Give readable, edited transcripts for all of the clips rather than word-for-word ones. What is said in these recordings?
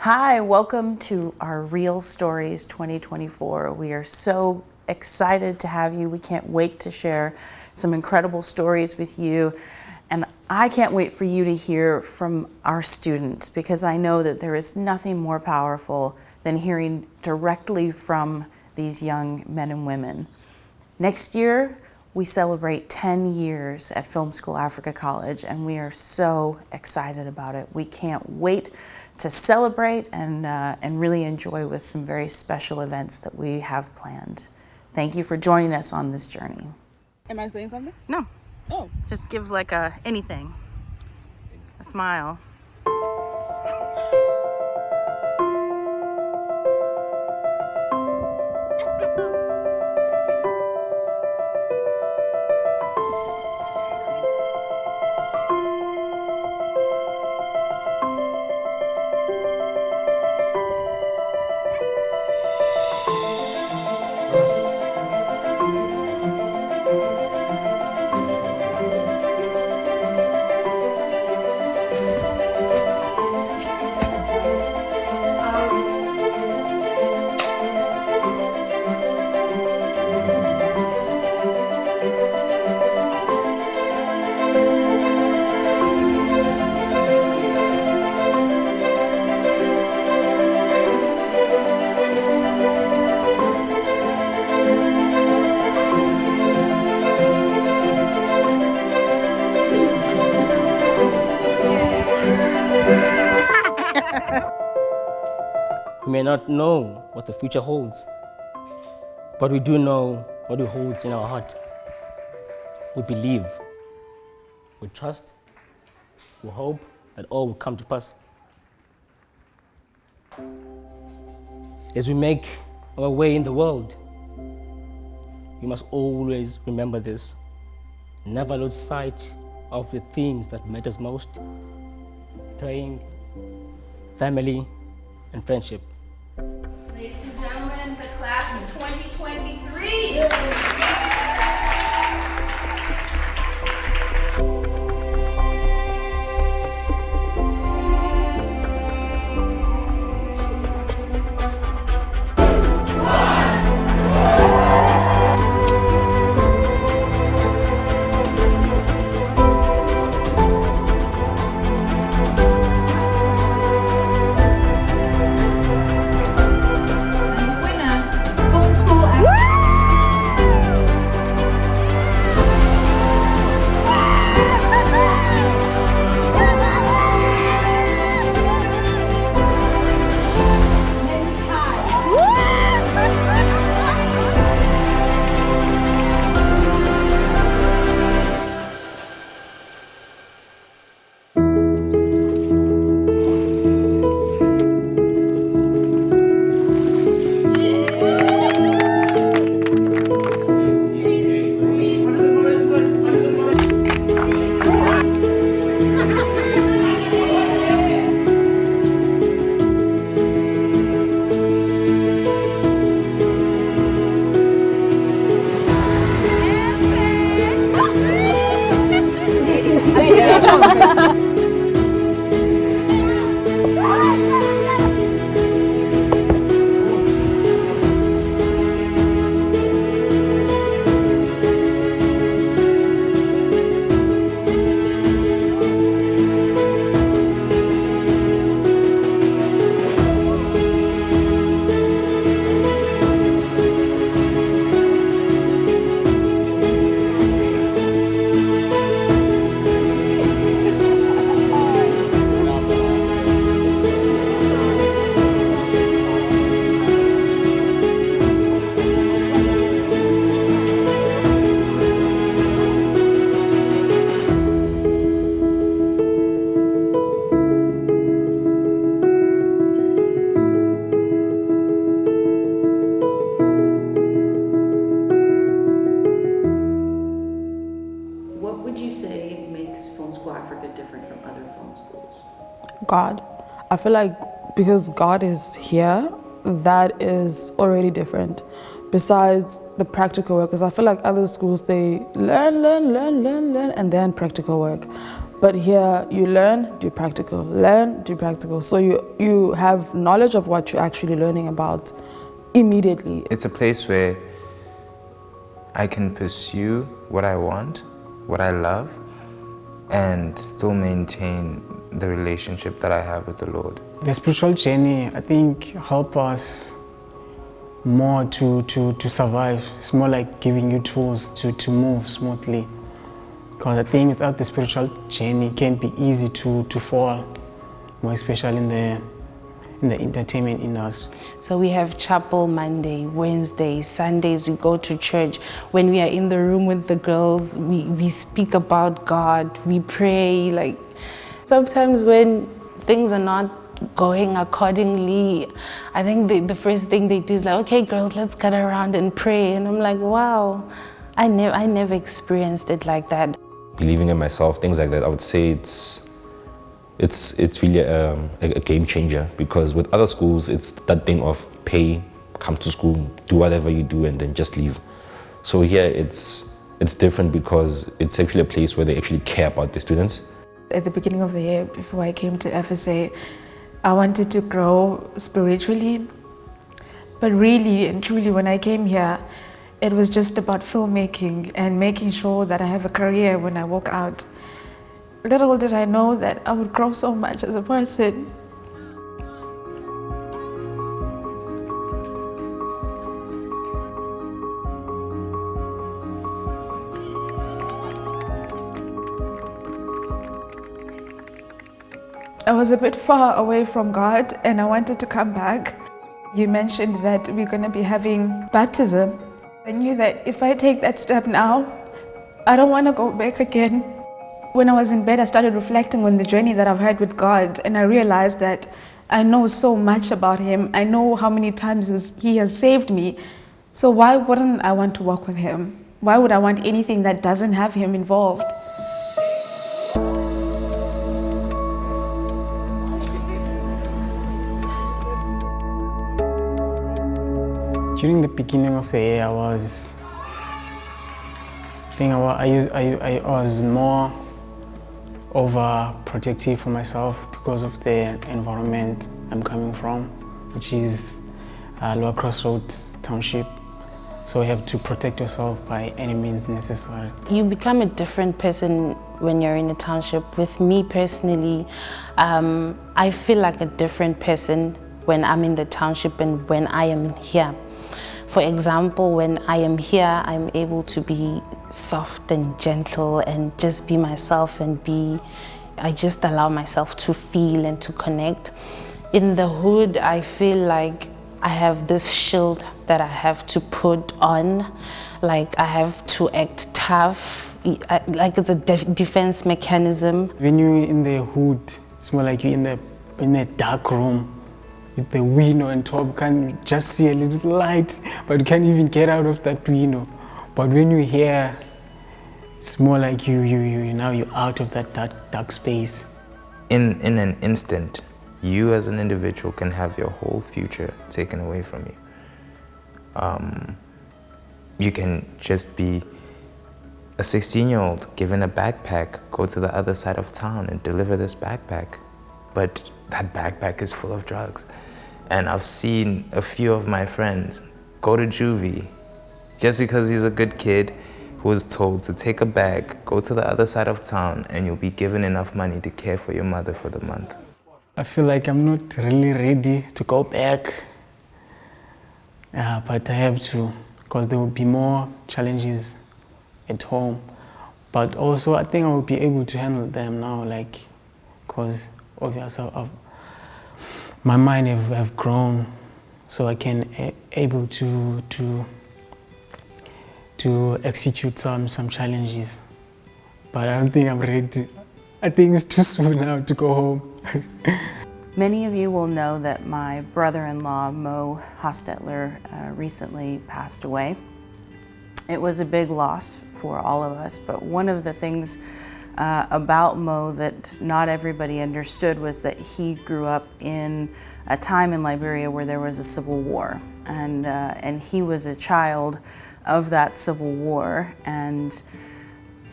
Hi, welcome to our Real Stories 2024. We are so excited to have you. We can't wait to share some incredible stories with you. And I can't wait for you to hear from our students, because I know that there is nothing more powerful than hearing directly from these young men and women. Next year, we celebrate 10 years at Film School Africa College, and we are so excited about it. We can't wait to celebrate and really enjoy with some very special events that we have planned. Thank you for joining us on this journey. Am I saying something? No. Oh. Just give like anything. A smile. We may not know what the future holds, but we do know what it holds in our heart. We believe, we trust, we hope that all will come to pass. As we make our way in the world, we must always remember this. Never lose sight of the things that matters most: praying, family, and friendship. Ladies and gentlemen, the class of 2023. God. I feel like because God is here, that is already different. Besides the practical work, because I feel like other schools, they learn, and then practical work. But here you learn, do practical, learn, do practical. So you have knowledge of what you're actually learning about immediately. It's a place where I can pursue what I want, what I love, and still maintain the relationship that I have with the Lord. The spiritual journey, I think, help us more to survive. It's more like giving you tools to move smoothly. Because I think without the spiritual journey, it can be easy to fall, more especially in the entertainment industry. So we have chapel Monday, Wednesday, Sundays we go to church. When we are in the room with the girls, we speak about God, we pray. Like sometimes when things are not going accordingly, I think the first thing they do is like, okay girls, let's get around and pray. And I'm like, wow, I never experienced it like that. Believing in myself, things like that, I would say it's really a game changer, because with other schools, it's that thing of pay, come to school, do whatever you do, and then just leave. So here it's different because it's actually a place where they actually care about the students. At the beginning of the year, before I came to FSA, I wanted to grow spiritually. But really and truly, when I came here, it was just about filmmaking and making sure that I have a career when I walk out. Little did I know that I would grow so much as a person. I was a bit far away from God and I wanted to come back. You mentioned that we're going to be having baptism. I knew that if I take that step now, I don't want to go back again. When I was in bed, I started reflecting on the journey that I've had with God, and I realized that I know so much about Him. I know how many times He has saved me. So why wouldn't I want to walk with Him? Why would I want anything that doesn't have Him involved? During the beginning of the year, I was more overprotective for myself because of the environment I'm coming from, which is Lower Crossroads Township. So you have to protect yourself by any means necessary. You become a different person when you're in a township. With me personally, I feel like a different person when I'm in the township and when I am here. For example, when I am here, I'm able to be soft and gentle and just be myself I just allow myself to feel and to connect. In the hood, I feel like I have this shield that I have to put on, like I have to act tough, like it's a defense mechanism. When you're in the hood, it's more like you're in a dark room with the window on top. You can just see a little light, but you can't even get out of that window. But when you're here, it's more like you're out of that dark space. In an instant, you as an individual can have your whole future taken away from you. You can just be a 16-year-old given a backpack, go to the other side of town and deliver this backpack. But that backpack is full of drugs. And I've seen a few of my friends go to juvie just because he's a good kid who was told to take a bag, go to the other side of town, and you'll be given enough money to care for your mother for the month. I feel like I'm not really ready to go back, but I have to, because there will be more challenges at home. But also, I think I will be able to handle them now, because obviously my mind have grown, so I can able to execute some challenges. But I don't think I'm ready. I think it's too soon now to go home. Many of you will know that my brother-in-law, Mo Hostetler, recently passed away. It was a big loss for all of us, but one of the things about Mo that not everybody understood was that he grew up in a time in Liberia where there was a civil war, and he was a child of that civil war, and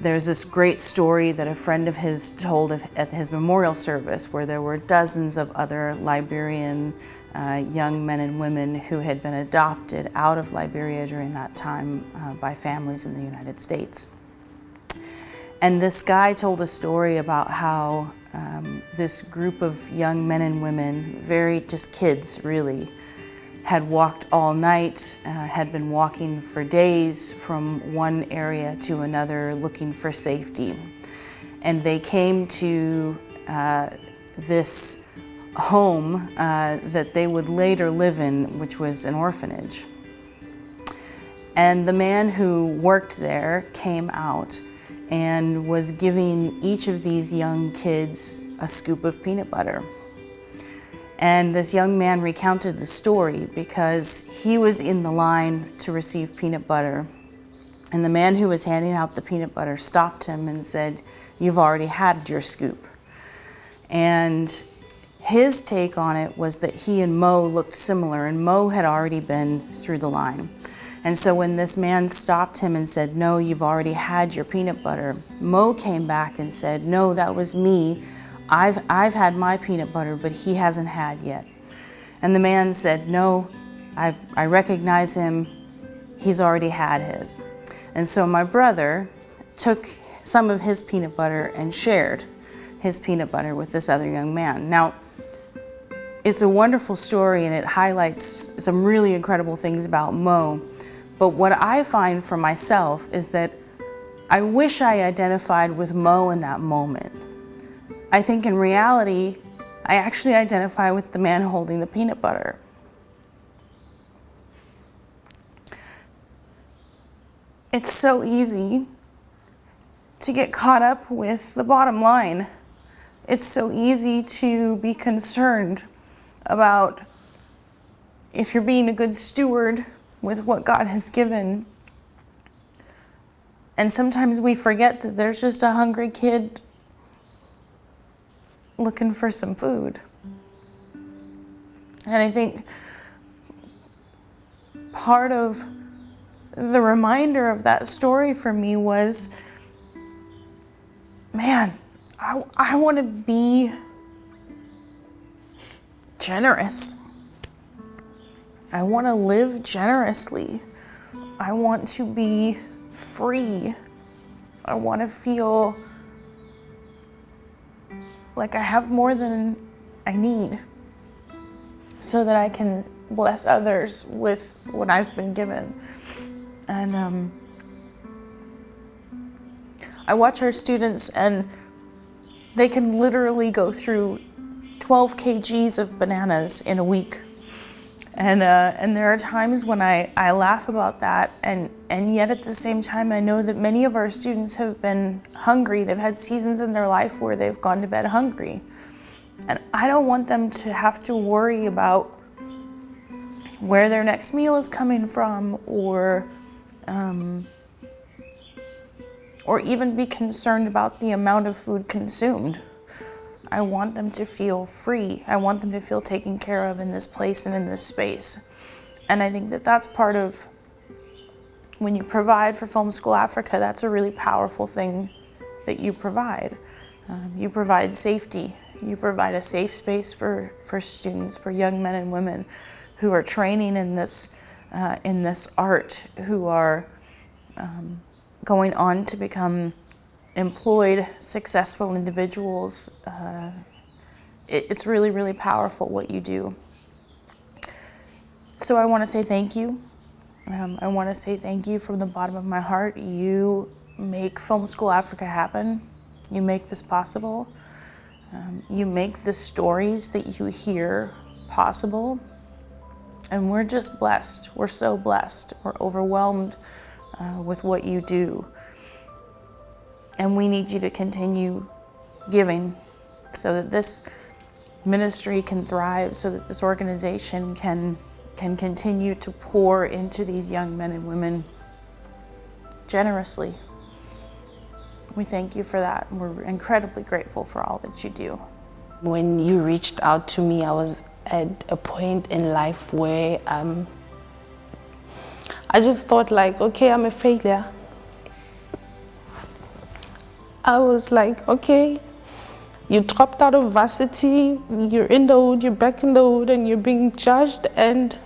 There's this great story that a friend of his told at his memorial service, where there were dozens of other Liberian young men and women who had been adopted out of Liberia during that time by families in the United States. And this guy told a story about how this group of young men and women, very just kids really, had walked all night, had been walking for days from one area to another looking for safety. And they came to this home that they would later live in, which was an orphanage. And the man who worked there came out and was giving each of these young kids a scoop of peanut butter. And this young man recounted the story because he was in the line to receive peanut butter. And the man who was handing out the peanut butter stopped him and said, "You've already had your scoop." And his take on it was that he and Mo looked similar, and Mo had already been through the line. And so when this man stopped him and said, "No, you've already had your peanut butter," Mo came back and said, "No, that was me. I've had my peanut butter, but he hasn't had yet." And the man said, "No, I recognize him. He's already had his." And so my brother took some of his peanut butter and shared his peanut butter with this other young man. Now, it's a wonderful story and it highlights some really incredible things about Mo. But what I find for myself is that I wish I identified with Mo in that moment. I think in reality, I actually identify with the man holding the peanut butter. It's so easy to get caught up with the bottom line. It's so easy to be concerned about if you're being a good steward with what God has given. And sometimes we forget that there's just a hungry kid looking for some food. And I think part of the reminder of that story for me was, man, I want to be generous. I want to live generously. I want to be free. I want to feel like I have more than I need so that I can bless others with what I've been given. And I watch our students and they can literally go through 12 kgs of bananas in a week. And there are times when I laugh about that, and yet at the same time I know that many of our students have been hungry. They've had seasons in their life where they've gone to bed hungry. And I don't want them to have to worry about where their next meal is coming from, or even be concerned about the amount of food consumed. I want them to feel free. I want them to feel taken care of in this place and in this space. And I think that that's part of, when you provide for Film School Africa, that's a really powerful thing that you provide. You provide safety. You provide a safe space for students, for young men and women who are training in this art, who are going on to become employed, successful individuals. It's really, really powerful what you do. So I want to say thank you. I want to say thank you from the bottom of my heart. You make Film School Africa happen. You make this possible. You make the stories that you hear possible. And we're just blessed. We're so blessed. We're overwhelmed with what you do. And we need you to continue giving so that this ministry can thrive, so that this organization can continue to pour into these young men and women generously. We thank you for that, and we're incredibly grateful for all that you do. When you reached out to me, I was at a point in life where I just thought like, okay, I'm a failure. I was like, okay, you dropped out of varsity, you're in the hood, you're back in the hood, and you're being judged, and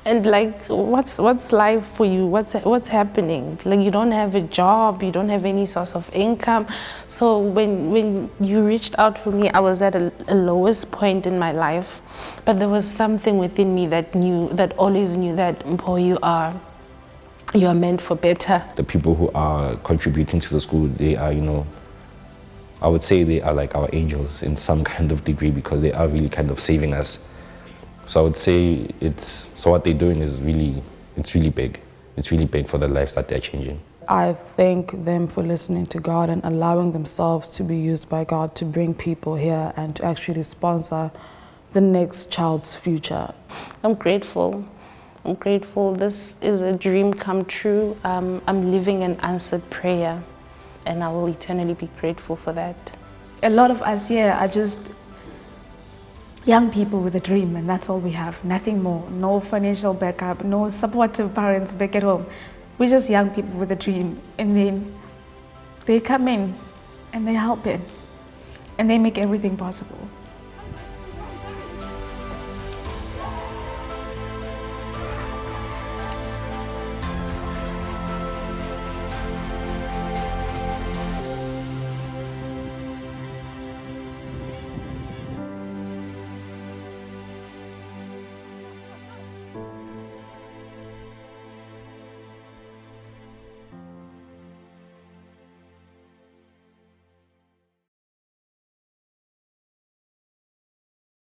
like, what's life for you? What's happening? Like, you don't have a job, you don't have any source of income. So when you reached out for me, I was at a lowest point in my life, but there was something within me that always knew that, Mpho, you are meant for better. The people who are contributing to the school, they are, I would say they are like our angels in some kind of degree, because they are really kind of saving us. So I would say what they're doing is it's really big. It's really big for the lives that they're changing. I thank them for listening to God and allowing themselves to be used by God to bring people here and to actually sponsor the next child's future. I'm grateful. This is a dream come true. I'm living an answered prayer, and I will eternally be grateful for that. A lot of us here are just young people with a dream, and that's all we have, nothing more. No financial backup, no supportive parents back at home. We're just young people with a dream, and then they come in and they help it, and they make everything possible.